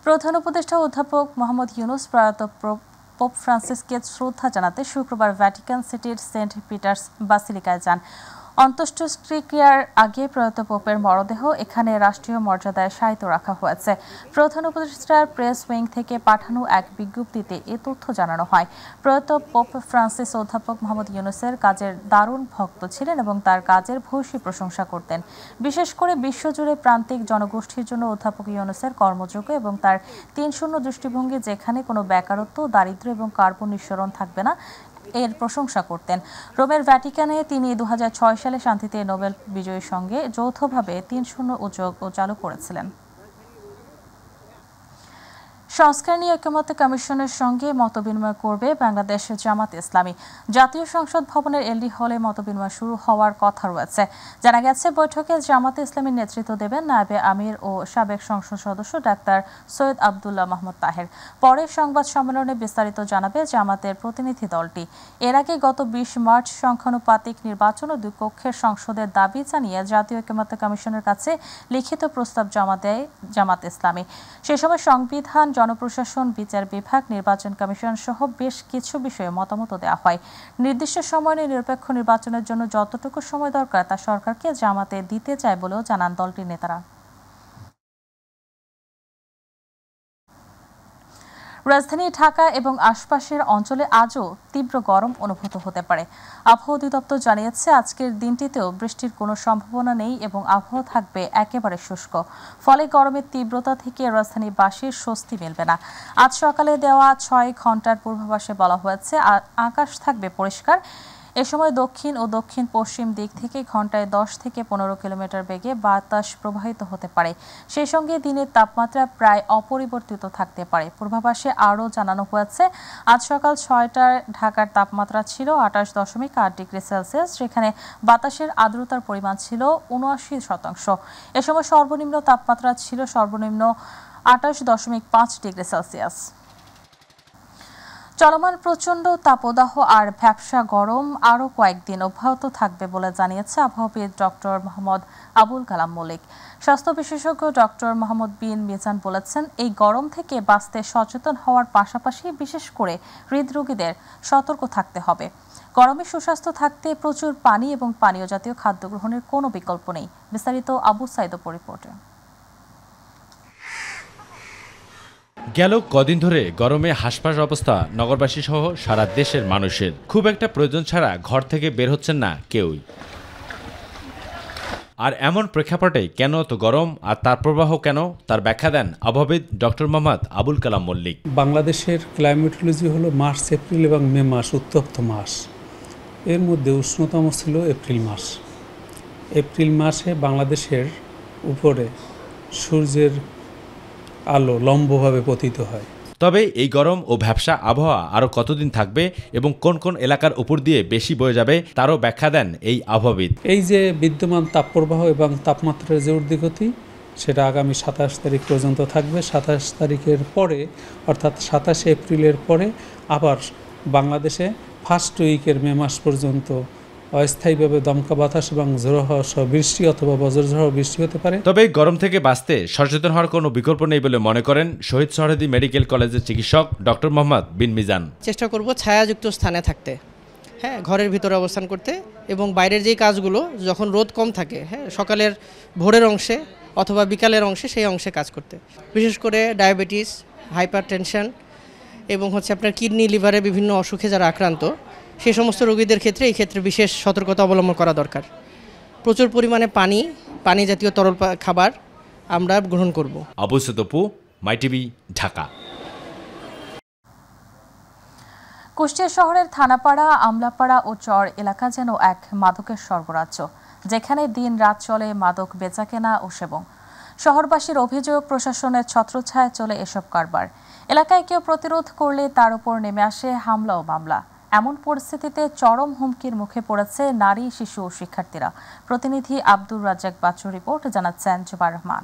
প্রধান উপদেষ্টা অধ্যাপক মোহাম্মদ ইউনূস প্রয়াত পোপ ফ্রান্সিসকে শ্রদ্ধা জানাতে শুক্রবার ভ্যাটিকান সিটির সেন্ট পিটার্স বাসিলিকায় যান। অন্ত্যেষ্টিক্রিয়ার আগে প্রয়াত পোপের মরদেহ এখানে রাষ্ট্রীয় মর্যাদায় শায়িত রাখা হয়েছে। প্রধান উপদেষ্টার প্রেস উইং থেকে পাঠানো এক বিজ্ঞপ্তিতে এ তথ্য জানানো হয়। প্রয়াত পোপ ফ্রান্সিস অধ্যাপক মোহাম্মদ ইউনূসের কাজের দারুণ ভক্ত ছিলেন এবং তার কাজের ভূয়সী প্রশংসা করতেন। বিশেষ করে বিশ্বজুড়ে প্রান্তিক জনগোষ্ঠীর জন্য অধ্যাপক ইউনূসের কর্মযোগ্য এবং তার ৩-০ দৃষ্টিভঙ্গি, যেখানে কোনো বেকারত্ব, দারিদ্র্য এবং কার্বন নিঃসরণ থাকবে না, এর প্রশংসা করতেন। রোমের ভ্যাটিকানে তিনি ২০০৬ সালে শান্তিতে নোবেল বিজয়ীর সঙ্গে যৌথভাবে ৩-০ উদ্যোগ চালু করেছিলেন। সংস্কার নিয়ে ঐকমত্য কমিশনের সঙ্গে মতবিনিময় করবে বাংলাদেশ জামাত ইসলামী। জাতীয় সংসদ ভবনের এলডি হলে মতবিনিময় শুরু হওয়ার কথা রয়েছে। জানা গেছে, বৈঠকে জামাতে ইসলামীর নেতৃত্ব দেবেন নায়েবে আমির ও সাবেক সংসদ সদস্য ডাক্তার সৈয়দ আবদুল্লাহ মাহমুদ তাহের। পরে সংবাদ সম্মেলনে বিস্তারিত জানাবে জামাতের প্রতিনিধি দলটি। এর আগে গত ২০ মার্চ সংখ্যানুপাতিক নির্বাচন ও ২ কক্ষের সংসদের দাবি জানিয়ে জাতীয় ঐকমত্য কমিশনের কাছে লিখিত প্রস্তাব জমা দেয় জামাত ইসলামী। সে সময় সংবিধান, জনপ্রশাসন, বিচার বিভাগ, নির্বাচন কমিশন সহ বেশ কিছু বিষয়ে মতামত দেওয়া হয়। নির্দিষ্ট সময়ে নিরপেক্ষ নির্বাচনের জন্য যতটুকু সময় দরকার তা সরকারকে জামাতে দিতে চায় বলেও জানান দলটির নেতারা। রাজধানী ঢাকা এবং আশপাশের অঞ্চলে আজও তীব্র গরম অনুভূত হতে পারে। আবহাওয়া অধিদপ্তর জানিয়েছে, আজকের দিনটিতেও বৃষ্টির কোনো সম্ভাবনা নেই এবং আবহাওয়া থাকবে একেবারে শুষ্ক। ফলে গরমের তীব্রতা থেকে রাজধানীবাসীর স্বস্তি মিলবে না। আজ সকালে দেওয়া ৬ ঘন্টার পূর্বাভাসে বলা হয়েছে, আকাশ থাকবে পরিষ্কার। এ সময় দক্ষিণ ও দক্ষিণ পশ্চিম দিক থেকে ঘন্টায় ১০ থেকে ১৫ কিলোমিটার বেগে বাতাস প্রবাহিত হতে পারে। সেই সঙ্গে দিনের তাপমাত্রা প্রায় অপরিবর্তিত থাকতে পারে। পূর্বাভাসে আরও জানানো হয়েছে, আজ সকাল ৬টায় ঢাকার তাপমাত্রা ছিল ২৮.৮ ডিগ্রি সেলসিয়াস, যেখানে বাতাসের আর্দ্রতার পরিমাণ ছিল ৭৯%। এ সময় সর্বনিম্ন তাপমাত্রা ছিল সর্বনিম্ন ২৮.৫ ডিগ্রি সেলসিয়াস। চলমান প্রচণ্ড তাপদাহ আর ভ্যাপসা গরম আরও কয়েকদিন অব্যাহত থাকবে বলে জানিয়েছে আবহাওয়াবিদ ডক্টর মোহাম্মদ আবুল কালাম মল্লিক। স্বাস্থ্য বিশেষজ্ঞ ডক্টর মোহাম্মদ বিন মিজান বলেছেন, এই গরম থেকে বাঁচতে সচেতন হওয়ার পাশাপাশি বিশেষ করে হৃদরোগীদের সতর্ক থাকতে হবে। গরমে সুস্বাস্থ্য থাকতে প্রচুর পানি এবং পানীয় জাতীয় খাদ্য গ্রহণের কোনো বিকল্প নেই। বিস্তারিত আবু সাইদ রিপোর্টে। গেল কদিন ধরে গরমে হাসপাস অবস্থা নগরবাসী সহ সারা দেশের মানুষের। খুব একটা প্রয়োজন ছাড়া ঘর থেকে বের হচ্ছেন না কেউই। আর এমন প্রেক্ষাপটে কেন এত গরম আর তার প্রবাহ কেন, তার ব্যাখ্যা দেন আবহাওয়াবিদ ডক্টর মোহাম্মদ আবুল কালাম মল্লিক। বাংলাদেশের ক্লাইমেটোলজি হলো মার্চ, এপ্রিল এবং মে মাস উত্তপ্ত মাস। এর মধ্যে উষ্ণতম ছিল এপ্রিল মাস। এপ্রিল মাসে বাংলাদেশের উপরে সূর্যের আলো লম্বভাবে পতিত হয়। তবে এই গরম ও ভ্যাপসা আবহাওয়া আরও কতদিন থাকবে এবং কোন কোন এলাকার উপর দিয়ে বেশি বয়ে যাবে তারও ব্যাখ্যা দেন এই আবহাওয়াবিদ। এই যে বিদ্যমান তাপপ্রবাহ এবং তাপমাত্রার যে ঊর্ধ্বগতি, সেটা আগামী ২৭ তারিখ পর্যন্ত থাকবে। ২৭ তারিখের পরে অর্থাৎ ২৭ এপ্রিলের পরে আবার বাংলাদেশে ফার্স্ট উইকের মে মাস পর্যন্ত অস্থায়ীভাবে দমকা বাতাস এবং ঝোড়ো হাওয়া সহ বৃষ্টি অথবা বজ্রঝড় বৃষ্টি হতে পারে। তবে গরম থেকে বাঁচতে সচেতন হওয়ার কোনো বিকল্প নেই বলে মনে করেন শহীদ সোহরাওয়ার্দী মেডিকেল কলেজের চিকিৎসক ডক্টর মোহাম্মদ বিন মিজান। চেষ্টা করব ছায়াযুক্ত স্থানে থাকতে, ঘরের ভিতরে অবস্থান করতে, এবং বাইরের যেই কাজগুলো যখন রোদ কম থাকে, সকালের ভোরের অংশে অথবা বিকালের অংশে সেই অংশে কাজ করতে। বিশেষ করে ডায়াবেটিস, হাইপার টেনশন এবং আপনার কিডনি, লিভারে বিভিন্ন অসুখে যারা আক্রান্ত, সেই সমস্ত রোগীদের ক্ষেত্রে এই ক্ষেত্রে বিশেষ সতর্কতা অবলম্বন করা দরকার। প্রচুর পরিমাণে পানি জাতীয় তরল খাবার আমরা গ্রহণ করব। আবু সাইদ, মাই টিভি, ঢাকা। কুষ্টিয়া শহরের থানাপাড়া, আমলাপাড়া ও চর এলাকা যেন এক মাদকের স্বর্গরাজ্য, যেখানে দিন রাত চলে মাদক বেচাকেনা ও সেবন। শহরবাসীর অভিযোগ, প্রশাসনের ছত্রছায়ায় চলে এসব কারবার। এলাকায় কেউ প্রতিরোধ করলে তার উপর নেমে আসে হামলা ও মামলা। এমন পরিস্থিতিতে চরম হুমকির মুখে পড়েছে নারী, শিশু ও শিক্ষার্থীরা। প্রতিনিধি আব্দুর রাজ্জাক বাচ্চুর রিপোর্ট, জানাচ্ছেন জুবার রহমান।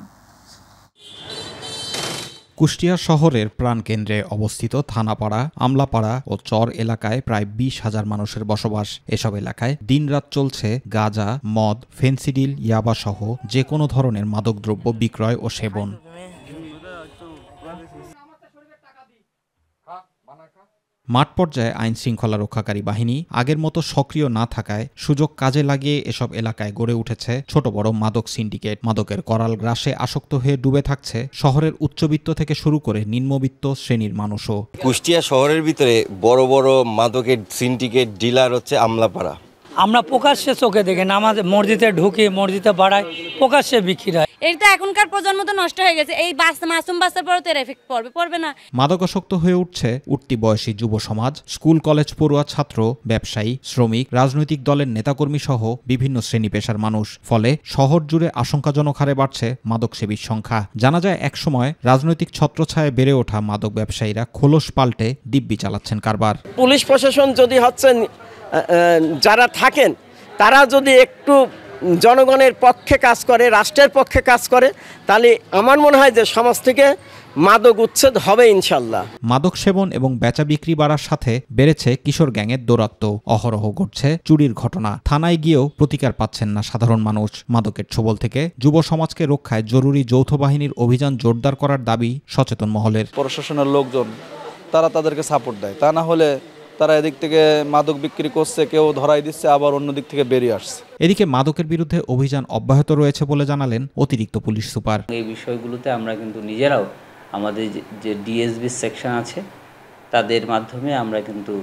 কুষ্টিয়া শহরের প্রাণকেন্দ্রে অবস্থিত থানাপাড়া, আমলাপাড়া ও চর এলাকায় প্রায় ২০,০০০ মানুষের বসবাস। এসব এলাকায় দিনরাত চলছে গাঁজা, মদ, ফেনসিডিল, ইয়াবা সহ যে কোনো ধরনের মাদকদ্রব্য বিক্রয় ও সেবন। মাঠ পর্যায়ে আইন শৃঙ্খলা রক্ষাকারী বাহিনী আগের মতো সক্রিয় না থাকায় সুযোগ কাজে লাগিয়ে এসব এলাকায় গড়ে উঠেছে ছোট বড় মাদক সিন্ডিকেট। মাদকের করাল গ্রাসে আসক্ত হয়ে ডুবে থাকছে শহরের উচ্চবিত্ত থেকে শুরু করে নিম্নবিত্ত শ্রেণীর মানুষও। কুষ্টিয়া শহরের ভিতরে বড় বড় মাদকের সিন্ডিকেট ডিলার হচ্ছে আমলাপাড়া। আমরা প্রকাশ্যে চোখে দেখে নামাজ মসজিদে ঢুকি, মসজিদে বাড়াই, প্রকাশ্যে বিক্রি হয়। এটা এখনকার প্রজন্ম তো নষ্ট হয়ে গেছে। এই মাসুম বাচ্চার পরে তো এর এফেক্ট পড়বে না। মাদকাসক্ত হয়ে উঠছে উঠতি বয়সী যুব সমাজ, স্কুল কলেজ পড়ুয়া ছাত্র, ব্যবসায়ী, শ্রমিক, রাজনৈতিক দলের নেতাকর্মী সহ বিভিন্ন শ্রেণী পেশার মানুষ। ফলে শহর জুড়ে আশঙ্কাজনক হারে বাড়ছে মাদক সেবীর সংখ্যা। জানা যায় একসময় রাজনৈতিক ছত্রছায়ায় বেড়ে ওঠা মাদক ব্যবসায়ীরা খোলস পাল্টে দিব্যি চালাচ্ছেন কারবার। পুলিশ প্রশাসন যদি যারা থাকেন তারা যদি একটু জনগণের পক্ষে কাজ করে, রাষ্ট্রের পক্ষে কাজ করে, তাহলে আমার মনে হয় যে সমাজ থেকে মাদক উচ্ছেদ হবে ইনশাল্লাহ। মাদক সেবন এবং বেচা বিক্রি বাড়ার সাথে বেড়েছে কিশোর গ্যাংয়ের দৌরাত্ম্য। অহরহ ঘটছে চুরির ঘটনা। থানায় গিয়েও প্রতিকার পাচ্ছেন না সাধারণ মানুষ। মাদকের ছোবল থেকে যুব সমাজকে রক্ষায় জরুরি যৌথ বাহিনীর অভিযান জোরদার করার দাবি সচেতন মহলের। প্রশাসনের লোকজন তারা তাদেরকে সাপোর্ট দেয়, তা না হলে তারা এদিক থেকে মাদক বিক্রি করছে, কেউ ধরাই দিচ্ছে, আবার অন্য দিক থেকে বেরিয়ে আসছে। এদিকে মাদকের বিরুদ্ধে অভিযান অব্যাহত রয়েছে বলে জানালেন অতিরিক্ত পুলিশ সুপার। এই বিষয়গুলোতে আমরা কিন্তু নিজেরাও আমাদের যে ডিএসবি সেকশন আছে তাদের মাধ্যমে আমরা কিন্তু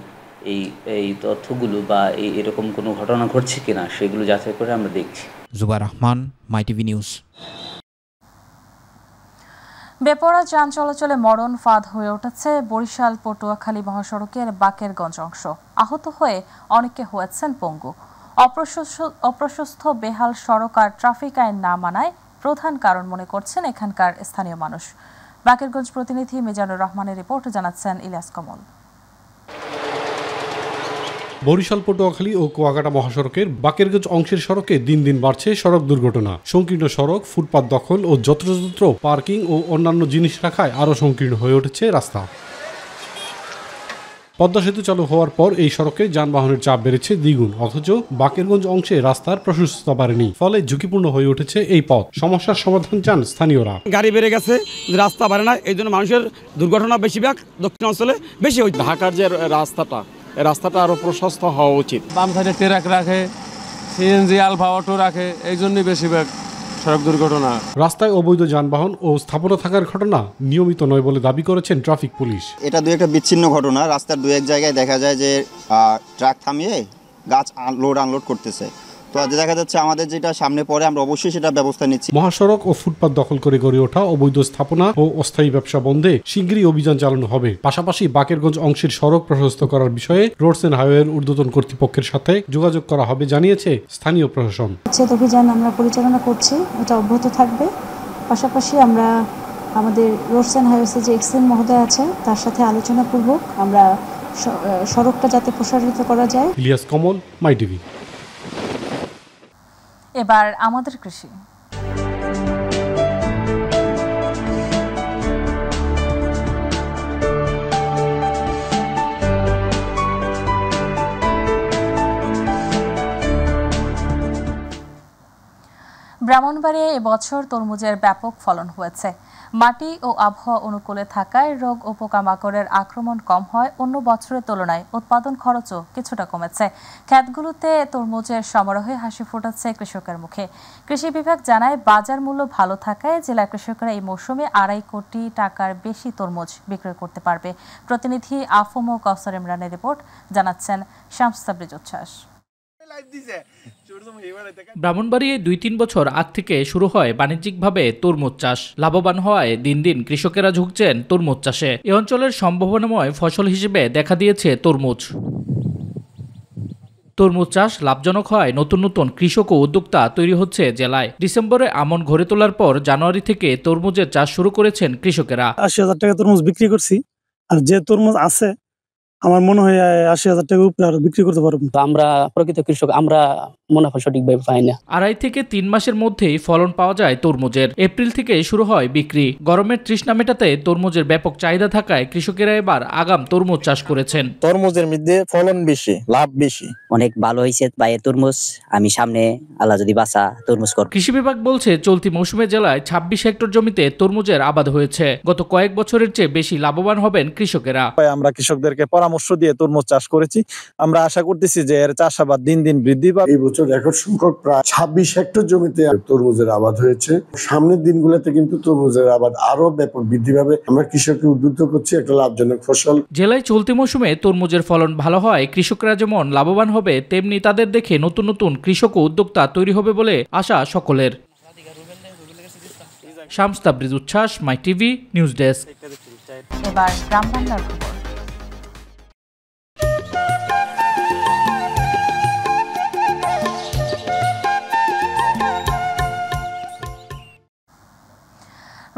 এই তথ্যগুলো বা এরকম কোনো ঘটনা ঘটছে কিনা সেগুলো যাচাই করে আমরা দেখছি। জুবাইর রহমান, মাই টিভি নিউজ। বেপরোয়া যান চলাচলে মরণ ফাঁদ হয়ে উঠেছে বরিশাল পটুয়াখালী মহাসড়কের বাকেরগঞ্জ অংশ। আহত হয়ে অনেকে হয়েছেন পঙ্গু। অপ্রশস্ত বেহাল সড়ক আর ট্রাফিক আইন না মানায় প্রধান কারণ মনে করছেন এখানকার স্থানীয় মানুষ। বাকেরগঞ্জ প্রতিনিধি মিজানুর রহমানের রিপোর্ট, জানাচ্ছেন ইলিয়াস কমল। বরিশাল পটুয়াখালী ও কুয়াকাটা মহাসড়কের বাকেরগঞ্জ অংশের সড়কে দিন দিন বাড়ছে সড়ক দুর্ঘটনা। সংকীর্ণ সড়ক, ফুটপাত দখল ও যত্রতত্র পার্কিং ও অন্যান্য জিনিস রাখায় আরও সংকীর্ণ হয়ে উঠেছে রাস্তা। পদ্মা সেতু চালু হওয়ার পর এই সড়কে যানবাহনের চাপ বেড়েছে দ্বিগুণ, অথচ বাকেরগঞ্জ অংশে রাস্তার প্রশস্ততা বাড়েনি। ফলে ঝুঁকিপূর্ণ হয়ে উঠেছে এই পথ। সমস্যার সমাধান চান স্থানীয়রা। গাড়ি বেড়ে গেছে, রাস্তা বাড়ে না, এই জন্য মানুষের দুর্ঘটনা বেশিরভাগ দক্ষিণ অঞ্চলে বেশি হচ্ছে। ঢাকার যে রাস্তাটা আরো প্রশস্ত হওয়া উচিত। বাম সাইডে ট্রাক রাখে, সিএনজি আলফা অটো রাখে, এই জন্যই বেশিরভাগ সড়ক দুর্ঘটনা। রাস্তায় অবৈধ যানবাহন ও স্থাপনা থাকার ঘটনা নিয়মিত নয় বলে দাবি করেছেন ট্রাফিক পুলিশ। এটা দু একটা বিচ্ছিন্ন ঘটনা। রাস্তার দু এক জায়গায় দেখা যায় যে ট্রাক থামিয়ে গাছ লোড আনলোড করতেছে। তো দেখা যাচ্ছে আমাদের যেটা সামনে পড়ে আমরা অবশ্যই সেটা ব্যবস্থা নিচ্ছি। মহাসড়ক ও ফুটপাত দখল করে গড়ে ওঠা অবৈধ স্থাপনা ও অস্থায়ী ব্যবসা বন্ধে শিগগিরই অভিযান চালানো হবে। পাশাপাশি বাকেরগঞ্জ অংশের সড়ক প্রশস্ত করার বিষয়ে রোডস এন্ড হাইওয়ের ঊর্ধ্বতন কর্তৃপক্ষের সাথে যোগাযোগ করা হবে জানিয়েছে স্থানীয় প্রশাসন। অভিযান আমরা পরিচালনা করছি, এটা অব্যাহত থাকবে। পাশাপাশি আমরা আমাদের রোডস এন্ড হাইওয়েসে যে এক্সএম মহোদয় আছে তার সাথে আলোচনাপূর্বক আমরা সড়কটা যাতে প্রসারিত করা যায়। ইলিয়াস কমল, মাই টিভি। এবার আমাদের কৃষি। ব্রাহ্মণবাড়িয়ায় এবছর তরমুজের ব্যাপক ফলন হয়েছে। মাটি ও আবহাওয়া অনুকূলে থাকায় রোগ ও পোকামাকড়ের আক্রমণ কম হয়। অন্য বছরের তুলনায় উৎপাদন খরচও কিছুটা কমেছে। ক্ষেতগুলোতে তরমুজের সমারোহে হাসি ফোটাচ্ছে কৃষকের মুখে। কৃষি বিভাগ জানায় বাজার মূল্য ভালো থাকায় জেলা কৃষকরা এই মৌসুমে 2.5 কোটি টাকার বেশি তরমুজ বিক্রয় করতে পারবে। প্রতিনিধি আফম ও কাউসার ইমরানের রিপোর্ট, জানাচ্ছেন শামস তাবরিজ উচ্ছ্বাস। ব্রাহ্মণবাড়িয়ায় 2-3 বছর আগ থেকে শুরু হয় বাণিজ্যিকভাবে তরমুজ চাষ। লাভবান হওয়ায় দিন দিন কৃষকেরা ঝুঁকছেন তরমুজ চাষে। এ অঞ্চলের সম্ভাবনাময় ফসল হিসেবে দেখা দিয়েছে তরমুজ। তরমুজ চাষ লাভজনক হয় নতুন নতুন কৃষক ও উদ্যোক্তা তৈরি হচ্ছে জেলায়। ডিসেম্বরে আমন ঘরে তোলার পর জানুয়ারি থেকে তরমুজের চাষ শুরু করেছেন কৃষকেরা। 80,000 টাকা তরমুজ বিক্রি করছি, আর যে তরমুজ আছে আমার মনে হয় 80,000 টাকা উপরে আরো বিক্রি করতে পারবো। আমরা প্রকৃত কৃষক, আমরা মুনাফা সঠিকভাবে পাই না। 2.5 থেকে 3 মাসের মধ্যেই ফলন পাওয়া যায় তরমুজের। এপ্রিল থেকে শুরু হয় বিক্রি। গরমের তৃষ্ণা মেটাতে তরমুজের ব্যাপক চাহিদা থাকায় কৃষকেরা এবার আগাম তরমুজ চাষ করেছেন। তরমুজের মধ্যে ফলন বেশি, লাভ বেশি। অনেক ভালো হয়েছে ভাইয়ের তরমুজ। আমি সামনে আল্লাহ যদি বাঁচা তরমুজ করব। কৃষি বিভাগ বলছে চলতি মৌসুমে জেলায় 26 হেক্টর জমিতে তরমুজের আবাদ হয়েছে। গত কয়েক বছরের চেয়ে বেশি লাভবান হবেন কৃষকেরা। আমরা কৃষকদেরকে পরামর্শ দিয়ে তরমুজ চাষ করেছি। আমরা আশা করতেছি যে এর চাষাবাদ দিন দিন বৃদ্ধি পাবে। এই বছর রেকর্ড সংখ্যক প্রায় 26 হেক্টর জমিতে তরমুজের আবাদ হয়েছে। সামনের দিনগুলোতে কিন্তু তরমুজের আবাদ আরো ব্যাপক বৃদ্ধি পাবে। আমরা কৃষককে উদ্বুদ্ধ করছি একটা লাভজনক ফসল। জেলায় চলতি মৌসুমে তরমুজের ফলন ভালো হয় কৃষকরা যেমন লাভবান হবে, তেমনি তাদের দেখে নতুন নতুন কৃষক ও উদ্যোক্তা তৈরি হবে বলে আশা সকলের। শামস তাবরিজ উচ্ছ্বাস, মাই টিভি নিউজ ডেস্ক। এবার গ্রাম বাংলার খবর।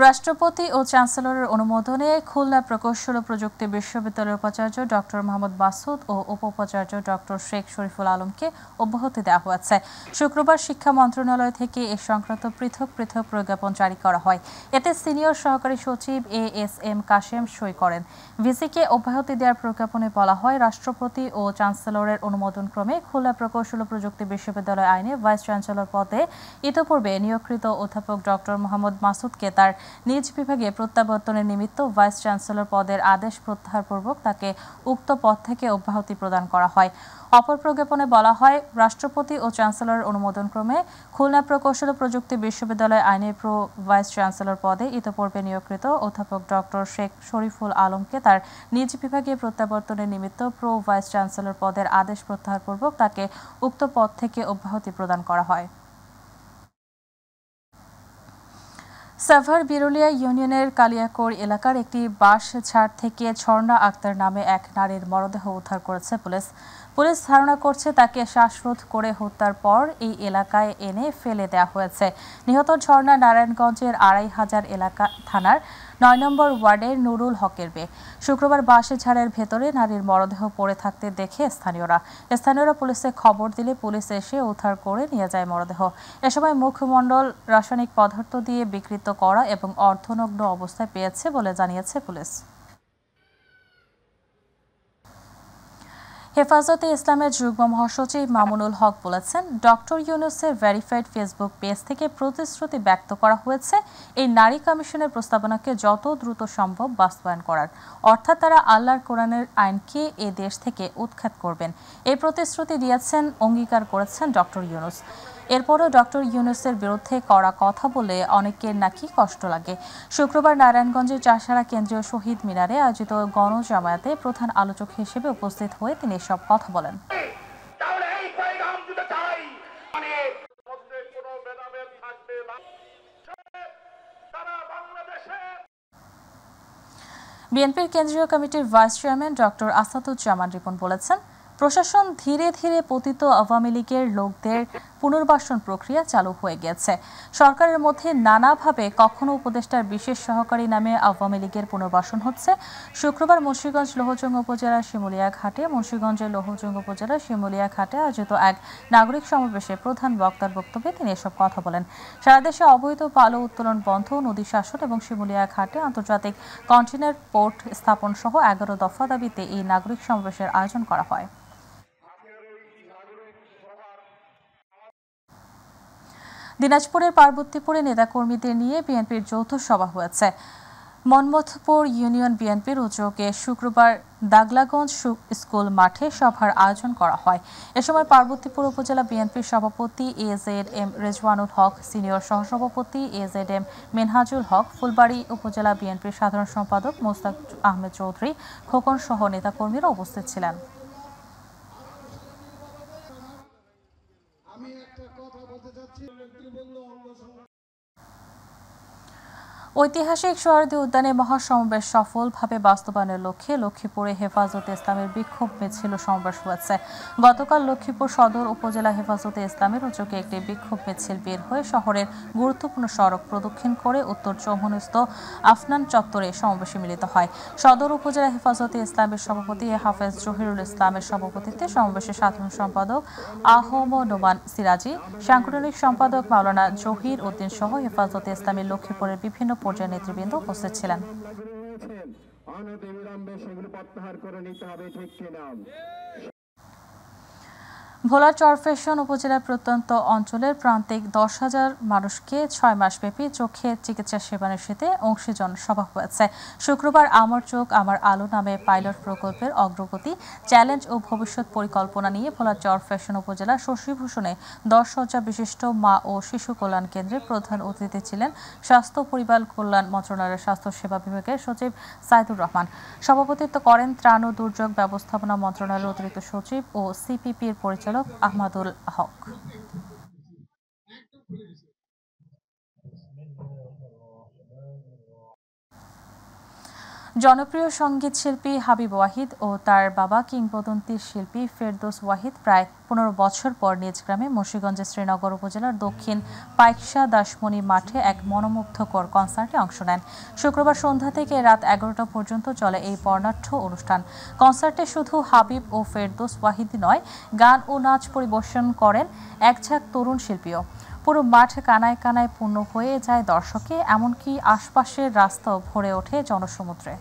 রাষ্ট্রপতি ও চ্যান্সেলরের অনুমোদনে খুলনা প্রকৌশল ও প্রযুক্তি বিশ্ববিদ্যালয়ের উপাচার্য ডক্টর মোহাম্মদ মাসুদ ও উপ-উপাচার্য ডক্টর শেখ শরীফুল আলমকে অব্যাহতি দেওয়া হয়েছে। শুক্রবার শিক্ষা মন্ত্রণালয় থেকে এ সংক্রান্ত পৃথক পৃথক প্রজ্ঞাপন জারি করা হয়। এতে সিনিয়র সহকারী সচিব ASM কাশেম সই করেন। ভিসিকে অব্যাহতি দেওয়ার প্রজ্ঞাপনে বলা হয়, রাষ্ট্রপতি ও চ্যান্সেলরের অনুমোদনক্রমে খুলনা প্রকৌশল ও প্রযুক্তি বিশ্ববিদ্যালয় আইনে ভাইস চ্যান্সেলর পদে ইতোপূর্বে নিয়োগকৃত অধ্যাপক ডক্টর মোহাম্মদ মাসুদকে তার নিজ বিভাগে প্রত্যাবর্তনের নিমিত্ত ভাইস চ্যান্সেলর পদের আদেশ প্রত্যাহারপূর্বক তাকে উক্ত পদ থেকে অব্যাহতি প্রদান করা হয়। অপর প্রজ্ঞাপনে বলা হয়, রাষ্ট্রপতি ও চ্যান্সেলরের অনুমোদনক্রমে খুলনা প্রকৌশল ও প্রযুক্তি বিশ্ববিদ্যালয় আইনে প্রো ভাইস চ্যান্সেলর পদে ইতোপূর্বে নিয়োগকৃত অধ্যাপক ডক্টর শেখ শরীফুল আলমকে তার নিজ বিভাগে প্রত্যাবর্তনের নিমিত্ত প্রো ভাইস চ্যান্সেলর পদের আদেশ প্রত্যাহারপূর্বক তাকে উক্ত পদ থেকে অব্যাহতি প্রদান করা হয়। সাভার বিরুলিয়া ইউনিয়নের কালিয়াকোর এলাকার একটি বাঁশ ঝাড় থেকে ঝর্ণা আক্তার নামে এক নারীর মরদেহ উদ্ধার করেছে পুলিশ ধারণা করছে তাকে শ্বাসরোধ করে হত্যার পর এই এলাকায় এনে ফেলে দেওয়া হয়েছে। নিহত ঝর্ণা নারায়ণগঞ্জের ২৫০০ এলাকা থানার ৯ নম্বর ওয়ার্ডের নুরুল হকের মেয়ে। শুক্রবার বাঁশের ঝাড়ের ভেতরে নারীর মরদেহ পড়ে থাকতে দেখে স্থানীয়রা পুলিশে খবর দিলে পুলিশ এসে উদ্ধার করে নিয়ে যায় মরদেহ। এ সময় মুখমণ্ডল রাসায়নিক পদার্থ দিয়ে বিকৃত করা এবং অর্ধনগ্ন অবস্থায় পেয়েছে বলে জানিয়েছে পুলিশ। হেফাজতে ইসলামের যুগ্ম মহাসচিব মামুনুল হক বলেছেন, ডক্টর ইউনূসের ভেরিফাইড ফেসবুক পেজ থেকে প্রতিশ্রুতি ব্যক্ত করা হয়েছে এই নারী কমিশনের প্রস্তাবনাকে যত দ্রুত সম্ভব বাস্তবায়ন করার, অর্থাৎ তারা আল্লাহর কোরআনের আইনকে এ দেশ থেকে উৎখাত করবেন। এই প্রতিশ্রুতি দিয়েছেন, অঙ্গীকার করেছেন ডক্টর ইউনূস। এরপরও ডক্টর ইউনূসের বিরুদ্ধে কড়া কথা বলে অনেকের নাকি কষ্ট লাগে। শুক্রবার নারায়ণগঞ্জের চাষারা কেন্দ্রীয় শহীদ মিনারে আয়োজিত গণজামায়াতে প্রধান আলোচক হিসেবে উপস্থিত হয়ে তিনি এসব কথা বলেন। বিএনপির কেন্দ্রীয় কমিটির vice chairman doctor Asaduzzaman Ripon বলেছেন, প্রশাসন ধীরে ধীরে পতিত আওয়ামী লীগের লোকদের পুনর্বাসন প্রক্রিয়া চালু হয়ে গেছে। সরকারের মধ্যে নানাভাবে কখনো উপদেষ্টার বিশেষ সহকারী নামে আওয়ামী লীগের পুনর্বাসন হচ্ছে। শুক্রবার মুন্সিগঞ্জ লোহজং উপজেলার মুন্সিগঞ্জের লোহজং উপজেলার শিমুলিয়া ঘাটে আয়োজিত এক নাগরিক সমাবেশে প্রধান বক্তার বক্তব্যে তিনি এসব কথা বলেন। সারা দেশে অবৈধ বালু উত্তোলন বন্ধ, নদী শাসন এবং শিমুলিয়া ঘাটে আন্তর্জাতিক কন্টেইনার পোর্ট স্থাপন সহ 11 দফা দাবিতে এই নাগরিক সমাবেশের আয়োজন করা হয়। দিনাজপুরের পার্বতীপুরে নেতাকর্মীদের নিয়ে বিএনপির যৌথ সভা হয়েছে। মনমথপুর ইউনিয়ন বিএনপির উদ্যোগে শুক্রবার দাগলাগঞ্জ স্কুল মাঠে সভার আয়োজন করা হয়। এ সময় পার্বতীপুর উপজেলা বিএনপির সভাপতি AZM রেজওয়ানুল হক, সিনিয়র সহসভাপতি AZM মেনহাজুল হক, ফুলবাড়ী উপজেলা বিএনপির সাধারণ সম্পাদক মোস্তাক আহমেদ চৌধুরী, খোকন সহ নেতাকর্মীরা উপস্থিত ছিলেন। ঐতিহাসিক সোহরাওয়ার্দী উদ্যানে মহাসমাবেশ সফলভাবে বাস্তবায়নের লক্ষ্যে লক্ষ্মীপুরে হেফাজতে ইসলামের বিক্ষোভ মিছিল সমাবেশ হয়েছে। গতকাল লক্ষ্মীপুর সদর উপজেলা হেফাজতে ইসলামের উদ্যোগে একটি বিক্ষোভ মিছিল বের হয়ে শহরের গুরুত্বপূর্ণ সড়ক প্রদক্ষিণ করে উত্তর চৌমুহনীস্থ আফনান চত্বরে সমাবেশে মিলিত হয়। সদর উপজেলা হেফাজতে ইসলামের সভাপতি হাফেজ জহিরুল ইসলামের সভাপতিত্বে সমাবেশে সাধারণ সম্পাদক আহম নোমান সিরাজি, সাংগঠনিক সম্পাদক মাওলানা জহির উদ্দিন সহ হেফাজতে ইসলামের লক্ষ্মীপুরের বিভিন্ন পর্যায়ের নেতৃবৃন্দ উপস্থিত ছিলেন। ভোলার চরফ্যাশন উপজেলার প্রত্যন্ত অঞ্চলের প্রান্তিক 10,000 মানুষকে 6 মাসব্যাপী চোখে চিকিৎসা সেবা নিশ্চিতে অংশীজন সভা হয়েছে। শুক্রবার আমার চোখ আমার আলো নামে পাইলট প্রকল্পের অগ্রগতি, চ্যালেঞ্জ ও ভবিষ্যৎ পরিকল্পনা নিয়ে ভোলার চরফ্যাশন উপজেলার শশীভূষণে 10 শয্যা বিশিষ্ট মা ও শিশু কল্যাণ কেন্দ্রের প্রধান অতিথি ছিলেন স্বাস্থ্য পরিবার কল্যাণ মন্ত্রণালয়ের স্বাস্থ্য সেবা বিভাগের সচিব সাইদুর রহমান। সভাপতিত্ব করেন ত্রাণ ও দুর্যোগ ব্যবস্থাপনা মন্ত্রণালয়ের অতিরিক্ত সচিব ও সিপিপির পরিচালক আহমদুল হক। জনপ্রিয় সঙ্গীত শিল্পী হাবিব ওয়াহিদ ও তার বাবা কিংবদন্তি শিল্পী ফেরদৌস ওয়াহিদ প্রায় 15 বছর পর নিজ গ্রামে মুন্সিগঞ্জের শ্রীনগর উপজেলার দক্ষিণ পাইকশা দাসমণি মাঠে এক মনোমুগ্ধকর কনসার্টে অংশ নেন। শুক্রবার সন্ধ্যা থেকে রাত 11টা পর্যন্ত চলে এই বর্ণাঢ্য অনুষ্ঠান। কনসার্টে শুধু হাবিব ও ফেরদৌস ওয়াহিদ নয়, গান ও নাচ পরিবেশন করেন এক ঝাঁক তরুণ শিল্পীও। পুরো মাঠ কানায় কানায় পূর্ণ হয়ে যায় দর্শকে, এমনকি আশপাশের রাস্তাও ভরে ওঠে জনসমুদ্রে।